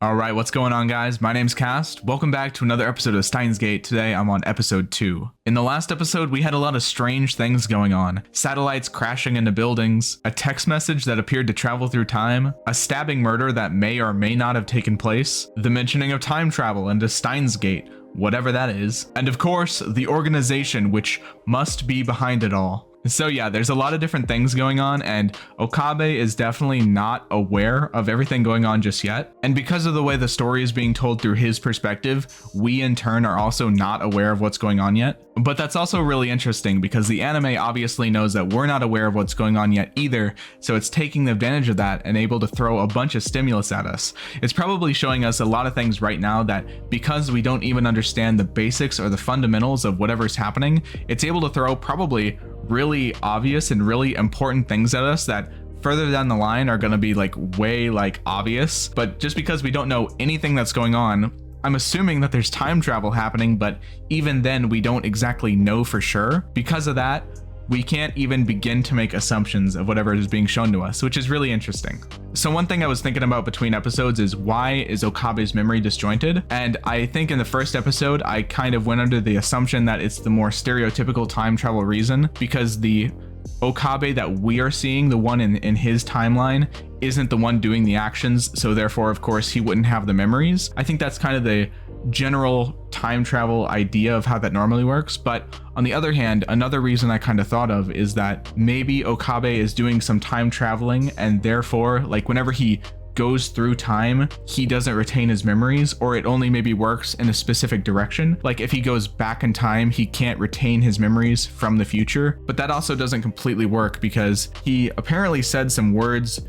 Alright, what's going on, guys? My name's Cast. Welcome back to another episode of Steins. Today I'm on episode 2. In the last episode, we had a lot of strange things going on. Satellites crashing into buildings, a text message that appeared to travel through time, a stabbing murder that may or may not have taken place, the mentioning of time travel into Steins, whatever that is, and of course, the organization which must be behind it all. So yeah, there's a lot of different things going on, and Okabe is definitely not aware of everything going on just yet. And because of the way the story is being told through his perspective, we in turn are also not aware of what's going on yet. But that's also really interesting because the anime obviously knows that we're not aware of what's going on yet either, so it's taking advantage of that and able to throw a bunch of stimulus at us. It's probably showing us a lot of things right now that because we don't even understand the basics or the fundamentals of whatever's happening, it's able to throw probably really obvious and really important things at us that further down the line are going to be like way obvious. But just because we don't know anything that's going on, I'm assuming that there's time travel happening, but even then we don't exactly know for sure. Because of that, we can't even begin to make assumptions of whatever is being shown to us, which is really interesting. So one thing I was thinking about between episodes is, why is Okabe's memory disjointed? And I think in the first episode, I kind of went under the assumption that it's the more stereotypical time travel reason, because the Okabe that we are seeing, the one in his timeline, isn't the one doing the actions, so therefore of course he wouldn't have the memories. I think that's kind of the general time travel idea of how that normally works. But on the other hand, another reason I kind of thought of is that maybe Okabe is doing some time traveling, and therefore like whenever he goes through time, he doesn't retain his memories, or it only maybe works in a specific direction. Like if he goes back in time, he can't retain his memories from the future. But that also doesn't completely work, because he apparently said some words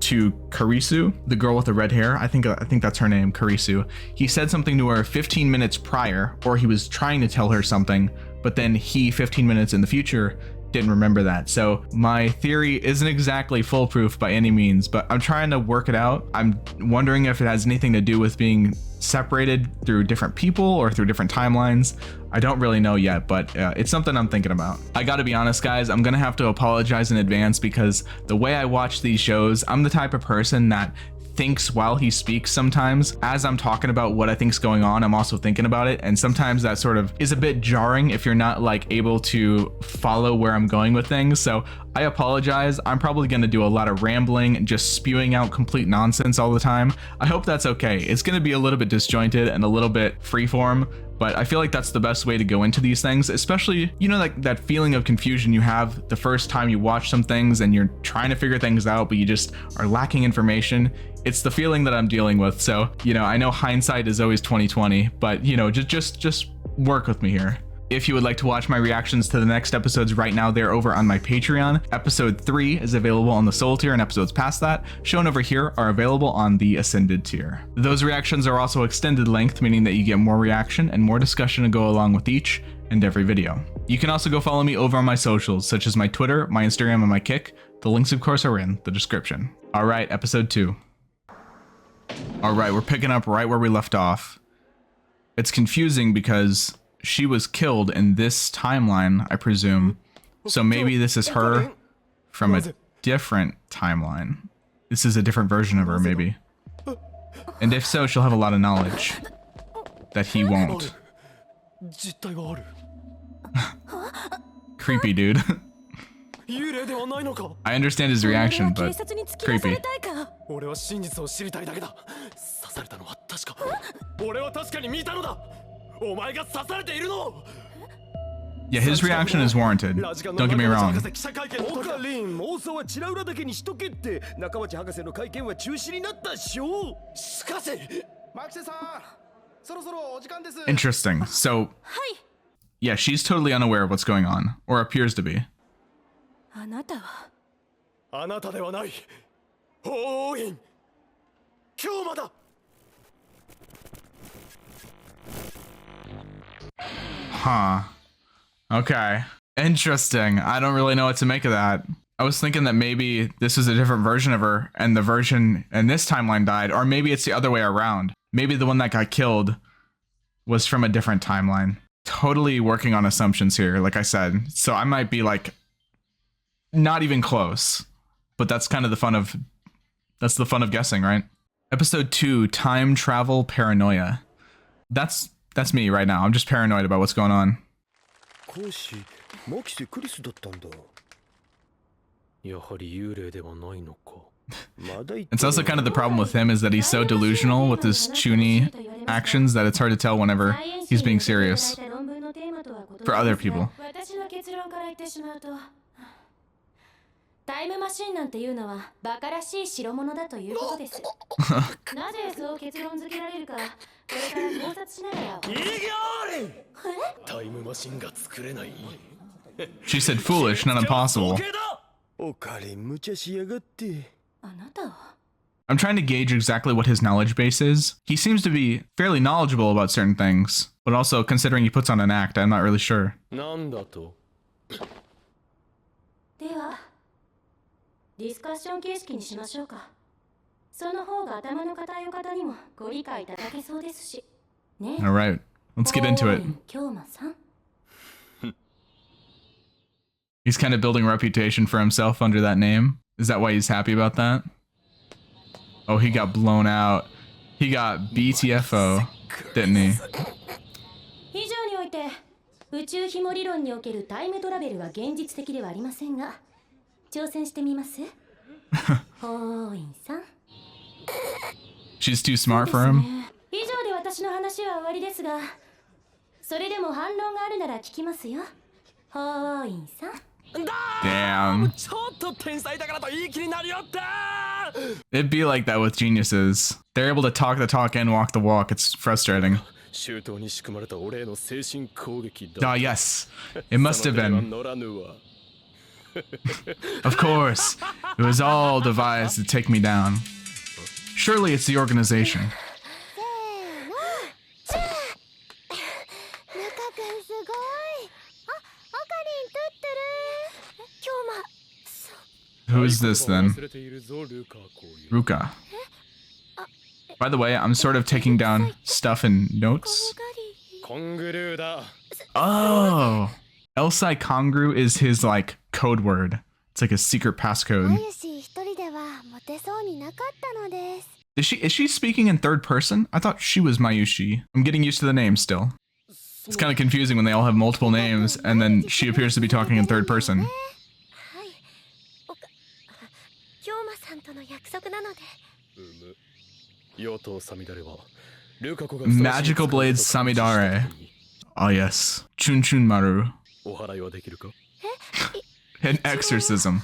to Kurisu, the girl with the red hair. I think that's her name, Kurisu. He said something to her 15 minutes prior, or he was trying to tell her something, but then he 15 minutes in the future didn't remember that. So my theory isn't exactly foolproof by any means, but I'm trying to work it out. I'm wondering if it has anything to do with being separated through different people or through different timelines. I don't really know yet, but it's something I'm thinking about. I gotta be honest, guys, I'm gonna have to apologize in advance, because the way I watch these shows, I'm the type of person that thinks while he speaks sometimes. As I'm talking about what I think's going on, I'm also thinking about it, and sometimes that sort of is a bit jarring if you're not like able to follow where I'm going with things. So I apologize. I'm probably going to do a lot of rambling and just spewing out complete nonsense all the time. I hope that's okay. It's going to be a little bit disjointed and a little bit freeform, but I feel like that's the best way to go into these things, especially, you know, like that feeling of confusion you have the first time you watch some things and you're trying to figure things out, but you just are lacking information. It's the feeling that I'm dealing with. So, you know, I know hindsight is always 20/20, but you know, just work with me here. If you would like to watch my reactions to the next episodes right now, they're over on my Patreon. Episode 3 is available on the Soul tier, and episodes past that, shown over here, are available on the Ascended tier. Those reactions are also extended length, meaning that you get more reaction and more discussion to go along with each and every video. You can also go follow me over on my socials, such as my Twitter, my Instagram, and my Kick. The links, of course, are in the description. All right, episode 2. All right, we're picking up right where we left off. It's confusing because she was killed in this timeline, I presume. So maybe this is her from a different timeline. This is a different version of her, maybe. And if so, she'll have a lot of knowledge that he won't. Creepy, dude. I understand his reaction, but creepy. Yeah, his reaction is warranted. Don't get me wrong. Interesting. So, yeah, she's totally unaware of what's going on, or appears to be. Huh. Okay. Interesting. I don't really know what to make of that. I was thinking that maybe this is a different version of her, and the version in this timeline died, or maybe it's the other way around. Maybe the one that got killed was from a different timeline. Totally working on assumptions here, like I said. So I might be like not even close, but that's kind of the fun of guessing, right? Episode 2, Time Travel Paranoia. That's me right now. I'm just paranoid about what's going on. Makise Kurisu だったんだ。やはり幽霊ではないのか。It's also kind of the problem with him is that he's so delusional with his chuny actions that it's hard to tell whenever he's being serious. For other people. タイムマシンなんていうのはバカらしい代物だということです。なぜそう結論付けられるか、これから考察しながら。タイムマシンが作れない。 She said foolish, not impossible. Okabe 無茶しやがって。あなたは I'm trying to gauge exactly what his knowledge base is. He seems to be fairly knowledgeable about certain things, but also considering he puts on an act, I'm not really sure. なんだと。では、ディスカッション形式にしましょうか。その方が頭の固いお方にもご理解いただけそうですし。ね。All right, let's get into it. 京馬さん。 He's kind of building a reputation for himself under that name. Is that why he's happy about that? Oh, he got blown out. He got BTFO, didn't he? 以上において、宇宙紐理論におけるタイムトラベルは現実的ではありませんが、挑戦してみます？ホーインさん。She's too smart for him. 以上で私の話は終わりですが、それでも反論があるなら聞きますよ。ホーインさん。 Damn. It'd be like that with geniuses. They're able to talk the talk and walk the walk. It's frustrating. Ah, yes. It must have been. Of course. It was all devised to take me down. Surely it's the organization. Who is this then? Ruka. By the way, I'm sort of taking down stuff in notes. Oh! Elsai Kongru is his, like, code word. It's like a secret passcode. Is she speaking in third person? I thought she was Mayushi. I'm getting used to the name still. It's kind of confusing when they all have multiple names, and then she appears to be talking in third person. Magical Blades Samidare. Oh yes. Chun Chun Maru. An exorcism.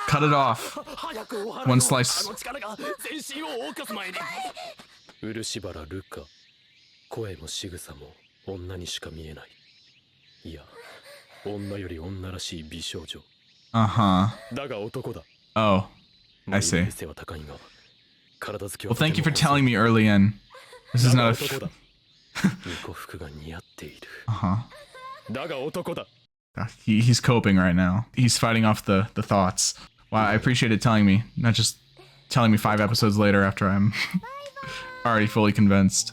Cut it off. One slice. 女にしか見えない。いや、女より女らしい美少女。Uh-huh. だが男だ。Oh, I see. 背は高いが、体つき Well, は thank you for telling me early in. This is not a... 男だ。巫女服が似合っている。Uh-huh. だが男だ。He's coping right now. He's fighting off the thoughts. Wow, I appreciate it telling me, not just telling me 5 episodes later after I'm already fully convinced.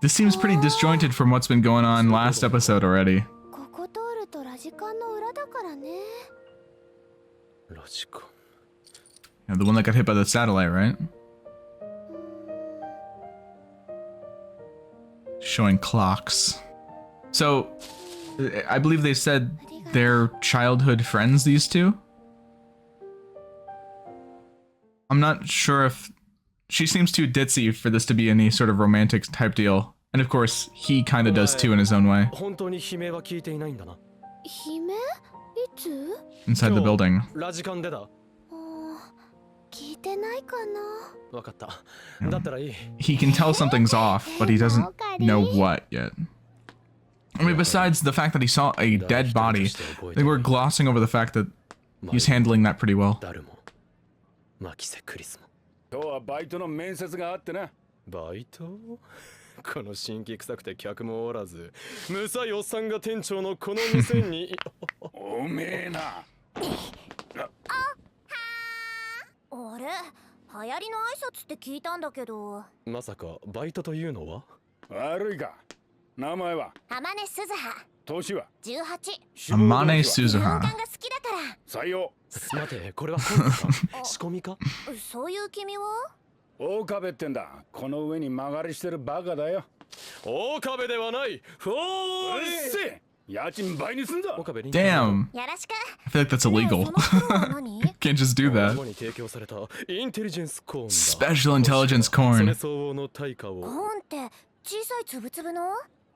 This seems pretty disjointed from what's been going on last episode already. Yeah, the one that got hit by the satellite, right? Showing clocks. So, I believe they said they're childhood friends, these two? I'm not sure if... She seems too ditzy for this to be any sort of romantic type deal. And of course, he kind of does too in his own way. Inside the building. He can tell something's off, but he doesn't know what yet. I mean, besides the fact that he saw a dead body, they were glossing over the fact that he's handling that pretty well. 今日はバイトの面接があってな。バイト？この新規臭くて客もおらず、むさいおっさんが店長のこの店に。おめえな。あれ、流行りの挨拶って聞いたんだけど。まさかバイトというのは？悪いか。名前は？天音鈴葉。年は18 Amane 軍 Suzuha. 艦が好きだから採用。待て、これは本か仕込みか。そういう君は岡部ってんだ。この上に曲がりしてるバカだよ。岡部ではない。フォーうっせえ、家賃倍にすんぞ。岡部に Damn. よろしく I feel like that's illegal. その袋は何 Can't just do 仲 that. 間に提供されたインテリジェンスコーンだ。 Special intelligence それ corn. 相応の対価をコーンって小さいつぶつぶの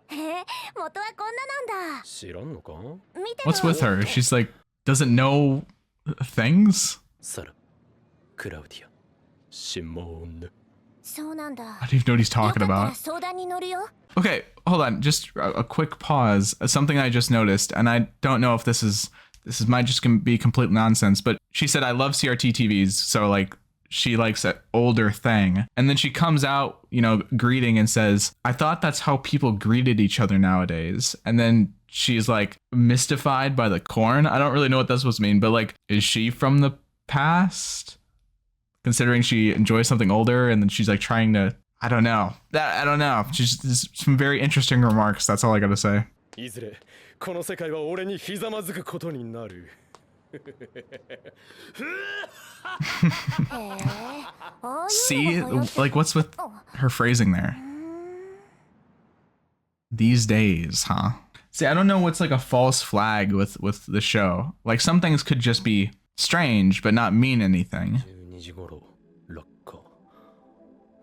へえ元はこんななんだ知らんのか。見て What's with her? She's like, doesn't know things? サラ、クラウディア、シモーヌ。そうなんだ I don't even know what he's よ talking かったら about. 相談に乗るよ Okay, hold on. Just a quick pause. Something I just noticed, and I don't know if this is might just be complete nonsense, but she said I love CRT TVs, so like she likes an older thing. And then she comes out, you know, greeting and says, I thought that's how people greeted each other nowadays. And then she's like mystified by the corn. I don't really know what that's supposed to mean, but like, is she from the past? Considering she enjoys something older and then she's like trying to, I don't know. She's some very interesting remarks. That's all I gotta say. いずれこの世界は俺にひざまずくことになる。へえああいう See, のが流行って like what's with her phrasing there? These days, huh? See, I don't know what's like a false flag with the show. Like some things could just be strange but not mean anything. 12時頃落下。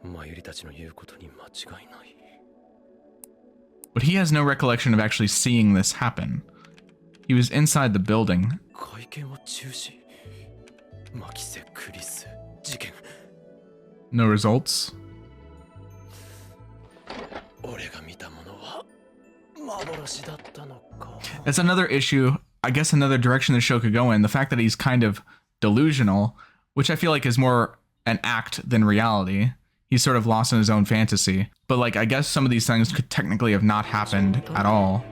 マユリたちの言うことに間違いない。 But he has no recollection of actually seeing this happen. He was inside the building. 会見は中止。マキセ・クリス事件。 No results. 俺が見たものは幻だったのか。 It's another issue, I guess another direction the show could go in. The fact that he's kind of delusional, which I feel like is more an act than reality. He's sort of lost in his own fantasy. But like, I guess some of these things could technically have not happened at all.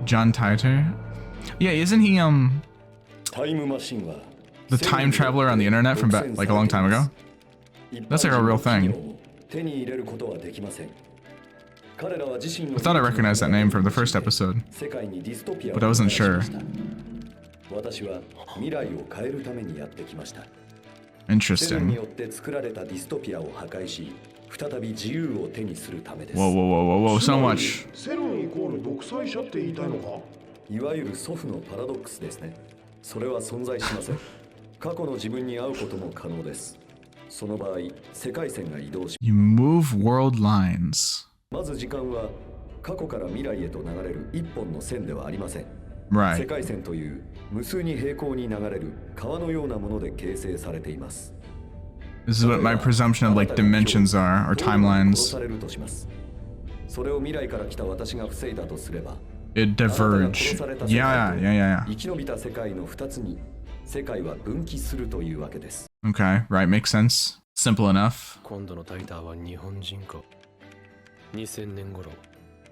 John Titor? Yeah, isn't he, the time traveler on the internet from like a long time ago? That's like a real thing. I thought I recognized that name from the first episode, but I wasn't sure. Interesting. Whoa, so much. セロンイコール独裁者って言いたいのかいわゆる祖父のパラドックスですね。それは存在しません。過去の自分に会うことも可能です。その場合、世界線が移動し、 You move world lines. まず時間は過去から未来へと流れる一本の線ではありません。世 Right. 界線という無数に平行に流れる川のようなもので形成されています。 This is what my presumption of like dimensions are, or 殺 timelines. されるとします。それを未来から来た私が防いだとすれば、 It あなたが diverge. 殺された世界 Yeah. と生き延びた世界の2つに世界は分岐するというわけです。 Okay, right, makes sense. Simple enough. 今度のタイターは日本人か。2000年頃、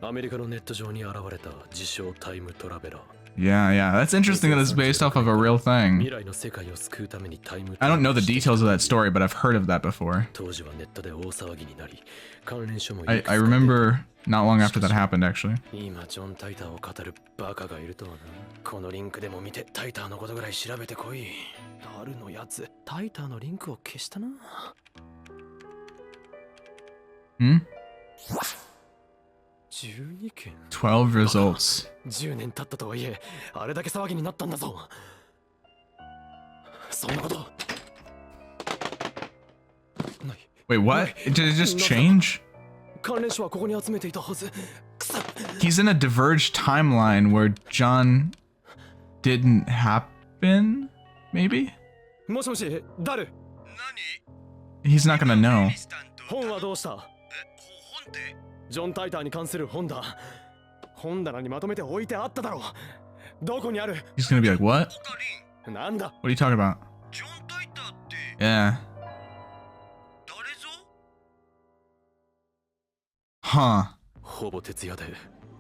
アメリカのネット上に現れた自称タイムトラベラー。 Yeah. That's interesting that it's based off of a real 未 thing. 来の世界を救うためにタイム I don't know the details of that story, but I've heard of that before. 当時はネットで大騒ぎになり、関連書も I remember not long after that happened, actually. 今ジョン・タイターを語るバカがいるとはな。このリンクでも見てタイターのことぐらい調べてこい。誰のやつ、タイターのリンクを消したな。Hmm? 12件。 12 results. 10年経ったとはいえ、あれだけ騒ぎになったんだぞ。そんなことない。 Wait, what? Did it just change? 関連書はここに集めていたはず。くそ。 He's in a diverged timeline where John didn't happen? Maybe? もしもし、誰？ He's not gonna know. 本はどうした？ジョン・タイターに関する本だ。本棚にまとめて置いてあっただろう。どこにある？ He's gonna be like, what? なんだ？ What are you talking about? Yeah. Huh. ほぼ徹夜で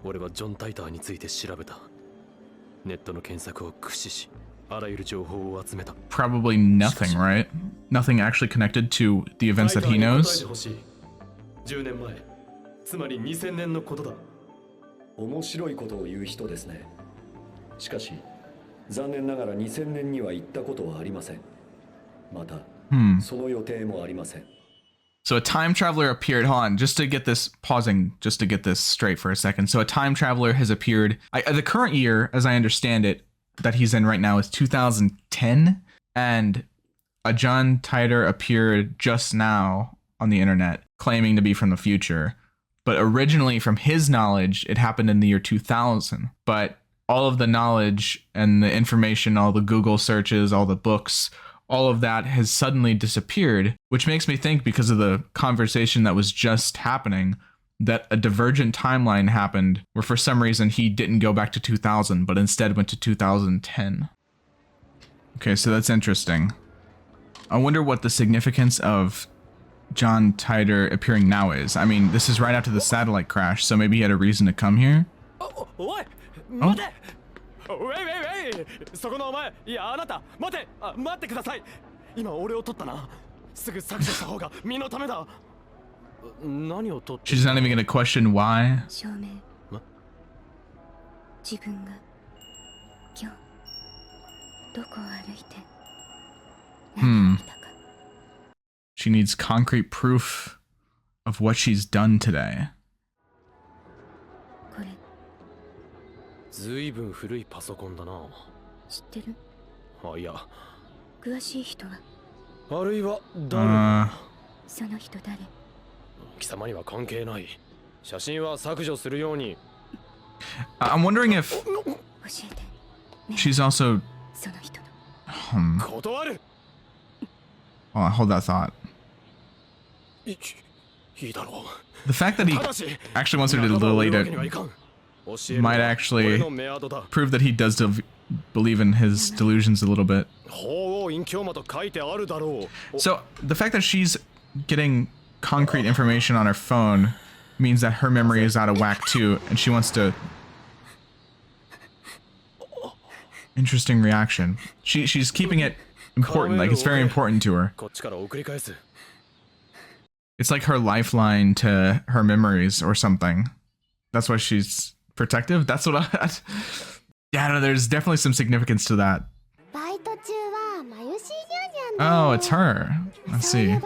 俺はジョン・タイターについて調べた。ネットの検索を駆使し、あらゆる情報を集めた。 Probably nothing, right? Nothing actually connected to the events that he タイターに答え knows? てほしい。10年前、つまり2000年のことだ。面白いことを言う人ですね。しかし残念ながら2000年には行ったことはありません。また、その予定もありません。So a time traveler appeared. Hold on, just to get this pausing, just to get this straight for a second. So a time traveler has appeared. The current year, as I understand it, that he's in right now is 2010, and a John Titor appeared just now on the internet, claiming to be from the future. But originally, from his knowledge, it happened in the year 2000. But all of the knowledge and the information, all the Google searches, all the books, all of that has suddenly disappeared, which makes me think, because of the conversation that was just happening, that a divergent timeline happened where for some reason he didn't go back to 2000, but instead went to 2010. Okay, so that's interesting. I wonder what the significance of John Titor appearing now is. I mean, this is right after the satellite crash, so maybe he had a reason to come here? Oh, what? Oh. ウェイウェイウェイ、そこのお前、いやあなた、待て、待ってください。今俺を取ったな。すぐ削除した方が身のためだ。何を取って She's not even gonna question why. 証明。自分が今日どこを歩いて何を見たか。She needs concrete proof of what she's done today. これずいぶん古いパソコンだな。知ってる？いや、詳しい人は？あるいは誰？その人誰？貴様には関係ない。写真は削除するように。I'm wondering if 教えて。 she's also その人の。断る。Oh, hold that thought. いいだろう。 The fact that he actually wants her to delete it might actually prove that he does believe in his delusions a little bit. So the fact that she's getting concrete information on her phone means that her memory is out of whack too, and she wants to... Interesting reaction. She's keeping it important, like it's very important to her. It's like her lifeline to her memories or something. That's why she's protective? That's what I... Yeah, no, there's definitely some significance to that. Oh, it's her. Let's see.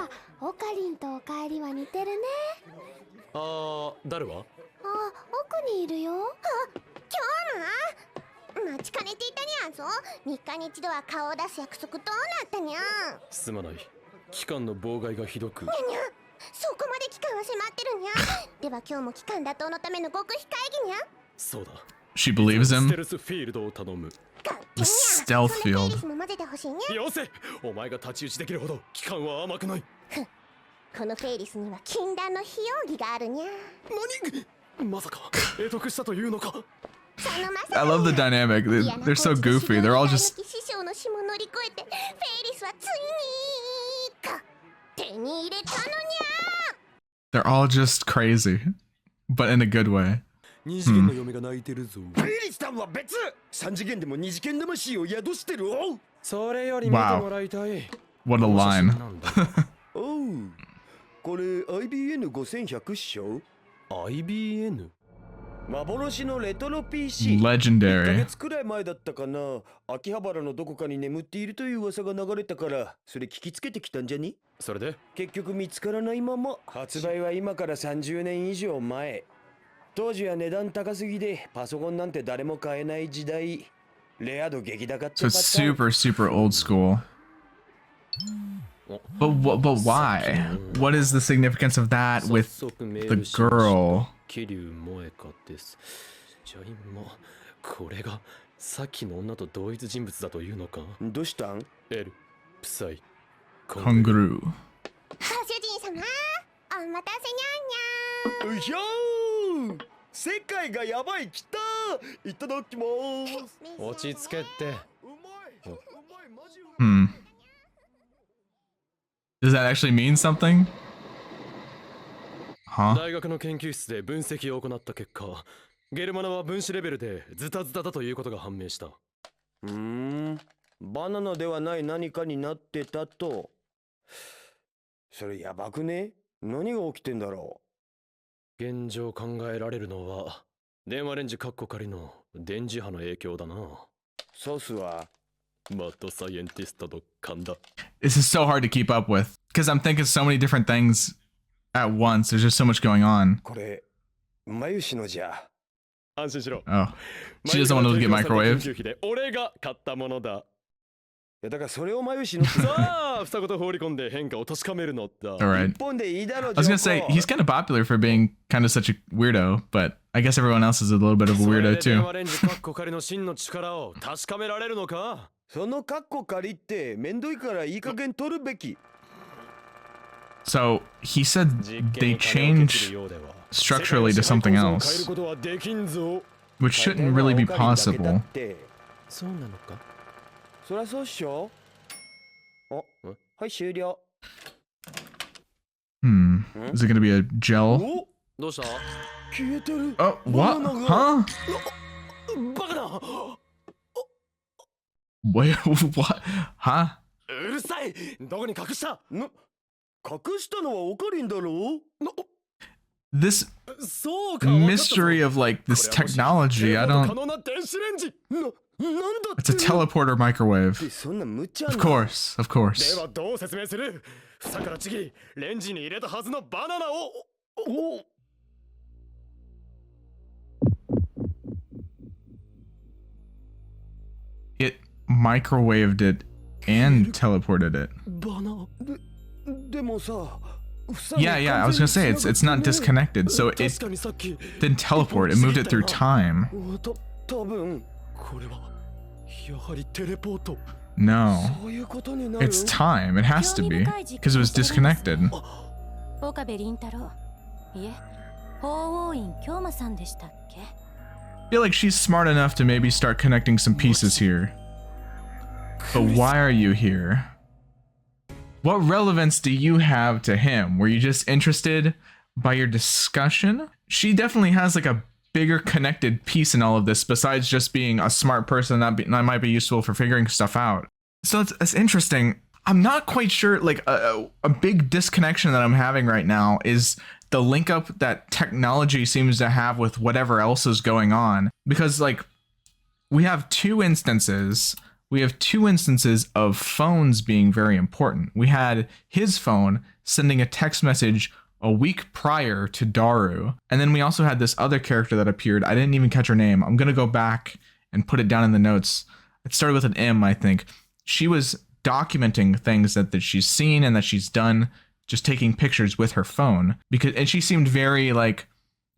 誰は？奥にいるよ。今日な。待ちかねていたにゃんぞ。3日に一度は顔を出す約束どうなったにゃん。すまない。期間の妨害がひどく。にゃにゃ。そこまで期間は迫ってるにゃ。では今日も期間打倒のための極秘会議にゃ。そうだ。She believes him. ステルスフィールドを頼む。The stealth field. よせ。お前が太刀打ちできるほど期間は甘くない。このフェイリスには禁断の非容疑があるにゃ。何？まさか得得したというのか。I love the dynamic. They're so goofy. They're all just... They're all just crazy, but in a good way. 二次元の嫁が泣いてるぞ。フェイリスさんは別。三次元でも二次元でも死を宿してるお。それより見てもらいたい。What a line. おう。これ IBN5100 っしょ？ IBN？ 幻のレトロ PC。 Legendary。 1ヶ月くらい前だったかな。秋葉原のどこかに眠っているという噂が流れたから、それ聞きつけてきたんじゃに？それで？結局見つからないまま。発売は今から30年以上前。当時は値段高すぎでパソコンなんて誰も買えない時代。レア度激高ってパターン。So it's super, super old school. But why? What is the significance of that with the girl? 桐生萌香です。じゃあ今これがさっきの女と同一人物だというのか？どうしたん？ L、プサイ、コングルー。ご主人様、お待たせにゃんにゃん。うひょー！世界がやばい来た！いただきます。落ち着けって。Does that actually mean something? Huh? 大学の研究室で分析を行った結果、ゲルマナは分子レベルでズタズタだということが判明した。バナナではない何かになってたと。それやばくね？何が起きてんだろう？現状考えられるのは電話レンジカッコ仮の電磁波の影響だな。ソースはマッドサイエンティストと勘だ。 This is so hard to keep up with because I'm thinking so many different things at once. There's just so much going on. これ眉シのじゃ。安心しろ。 Oh, she doesn't want to get microwaved. 研究費で俺が買ったものだ。いやだからそれを眉シのってさあ、双子と放り込んで変化を確かめるのだ。 All right. 一本でいいだろう。 I was gonna say he's kind of popular for being kind of such a weirdo, but I guess everyone else is a little bit of a weirdo 電 too. 話レンジカッコ仮の真の力を確かめられるのか。そのカッコ仮ってめんどいからいい加減取るべき。 So he said they changed structurally to something else, which shouldn't really be possible. そうなのか。そりゃそうっしょ。お、はい終了。 Is it gonna be a gel? お、どうした。消えてる。 Oh, what? Huh? バカだ。 Wait, what? Huh? うるさい。どこに隠した。隠したのはオカリンだろう。 This そうか。 mystery of like this technology, I 可 don't. 能な電子レンジ。なんだって。 It's a teleporter microwave. そんな無茶な。 Of course, of で course. はどう説明する。房からちぎレンジに入れたはずのバナナを。お。 It microwaved it and teleported it. バナ。でもさ。 Yeah, I was gonna say it's not disconnected, so it didn't teleport. It moved it through time. 多分。これはやはりテレポート。 No, そういうことになる。 it's time. It has to be because it was disconnected. 岡部倫太郎。いえ、法王院京馬さんでしたっけ。 I feel like she's smart enough to maybe start connecting some pieces here. But why are you here? What relevance do you have to him? Were you just interested by your discussion? She definitely has like a bigger connected piece in all of this besides just being a smart person that might be useful for figuring stuff out. So it's interesting. I'm not quite sure, like a big disconnection that I'm having right now is the link up that technology seems to have with whatever else is going on. Because like we have two instances of phones being very important. We had his phone sending a text message a week prior to Daru. And then we also had this other character that appeared. I didn't even catch her name. I'm going to go back and put it down in the notes. It started with an M, I think. She was documenting things that she's seen and that she's done, just taking pictures with her phone. And she seemed very like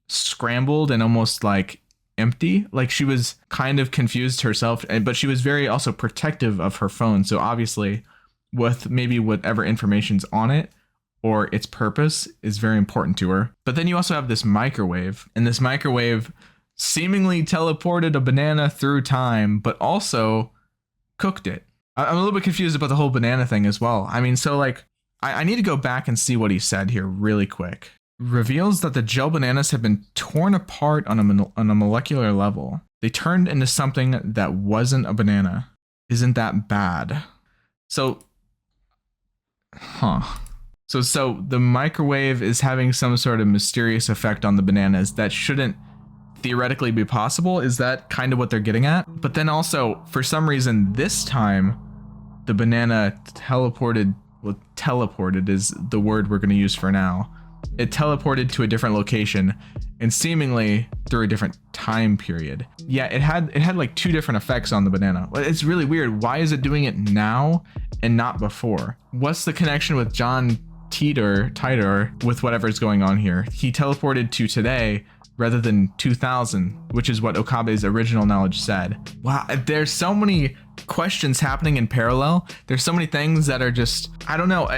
scrambled and almost like empty. Like she was kind of confused herself, but she was very also protective of her phone. So obviously with maybe whatever information's on it or its purpose is very important to her. But then you also have this microwave, and this microwave seemingly teleported a banana through time, but also cooked it. I'm a little bit confused about the whole banana thing as well. I mean, so like, I need to go back and see what he said here really quick. Reveals that the gel bananas have been torn apart on a molecular level. They turned into something that wasn't a banana. Isn't that bad? So, So the microwave is having some sort of mysterious effect on the bananas that shouldn't theoretically be possible. Is that kind of what they're getting at? But then also, for some reason, this time, the banana teleported. Well, teleported is the word we're going to use for now. It teleported to a different location and seemingly through a different time period. Yeah, it had like two different effects on the banana. It's really weird. Why is it doing it now and not before? What's the connection with John Titor with whatever's going on here? He teleported to today rather than 2000, which is what Okabe's original knowledge said. Wow, there's so many questions happening in parallel. There's so many things that are just, I don't know.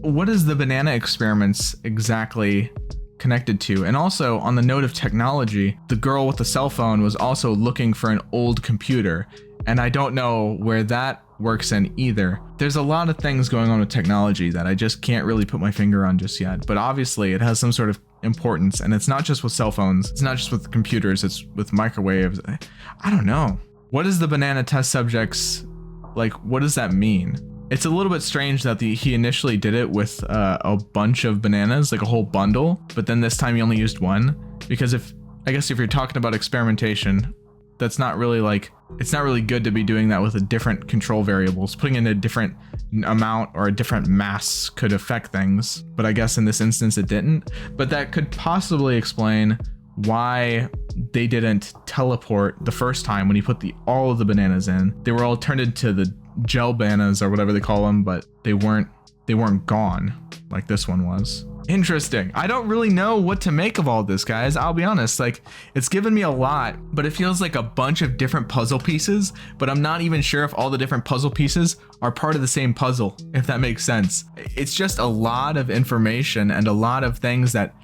What is the banana experiments exactly connected to? And also, on the note of technology, the girl with the cell phone was also looking for an old computer, and I don't know where that works in either. There's a lot of things going on with technology that I just can't really put my finger on just yet, but obviously it has some sort of importance, and it's not just with cell phones, it's not just with computers, it's with microwaves. I don't know. What is the banana test subjects, like, what does that mean? It's a little bit strange that he initially did it with a bunch of bananas, like a whole bundle, but then this time he only used one. Because I guess if you're talking about experimentation, that's not really like, it's not really good to be doing that with a different control variables. Putting in a different amount or a different mass could affect things, but I guess in this instance it didn't. But that could possibly explain why they didn't teleport the first time when he put all of the bananas in. They were all turned into the gel bananas or whatever they call them, but they weren't gone like this one was. Interesting. I don't really know what to make of all this, guys. I'll be honest, like, it's given me a lot, but it feels like a bunch of different puzzle pieces, but I'm not even sure if all the different puzzle pieces are part of the same puzzle, if that makes sense. It's just a lot of information and a lot of things that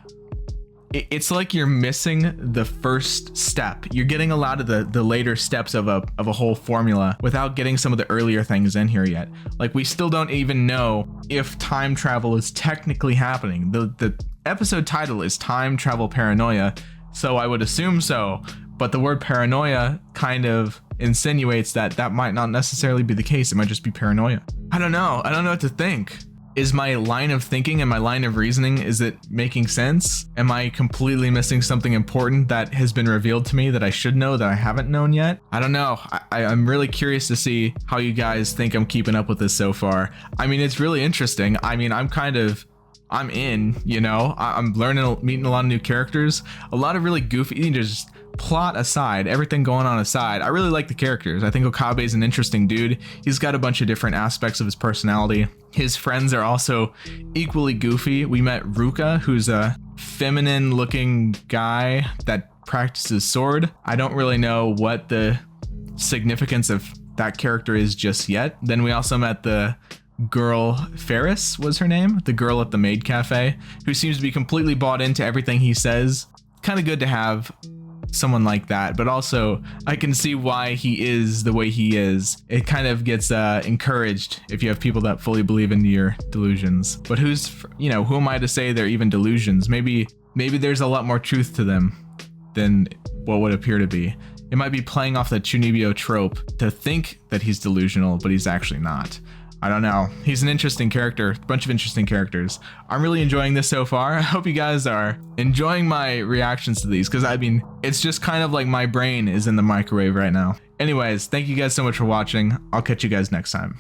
it's like you're missing the first step. You're getting a lot of the later steps of a whole formula without getting some of the earlier things in here yet. Like, we still don't even know if time travel is technically happening. The episode title is Time Travel Paranoia, so I would assume so, but the word paranoia kind of insinuates that might not necessarily be the case. It might just be paranoia. I don't know what to think. Is my line of thinking and my line of reasoning, is it making sense? Am I completely missing something important that has been revealed to me that I should know that I haven't known yet? I don't know. I'm really curious to see how you guys think I'm keeping up with this so far. I mean, it's really interesting. I mean, I'm in, you know, I'm learning, meeting a lot of new characters, a lot of really goofy, just plot aside, everything going on aside. I really like the characters. I think Okabe is an interesting dude. He's got a bunch of different aspects of his personality. His friends are also equally goofy. We met Ruka, who's a feminine looking guy that practices sword. I don't really know what the significance of that character is just yet. Then we also met the girl, Ferris was her name, the girl at the maid cafe, who seems to be completely bought into everything he says. Kind of good to have someone like that, but also I can see why he is the way he is. It kind of gets encouraged if you have people that fully believe in your delusions. But who am I to say they're even delusions? Maybe there's a lot more truth to them than what would appear to be. It might be playing off the Chunibyo trope to think that he's delusional, but he's actually not. I don't know. He's an interesting character, a bunch of interesting characters. I'm really enjoying this so far. I hope you guys are enjoying my reactions to these, because I mean, it's just kind of like my brain is in the microwave right now. Anyways, thank you guys so much for watching. I'll catch you guys next time.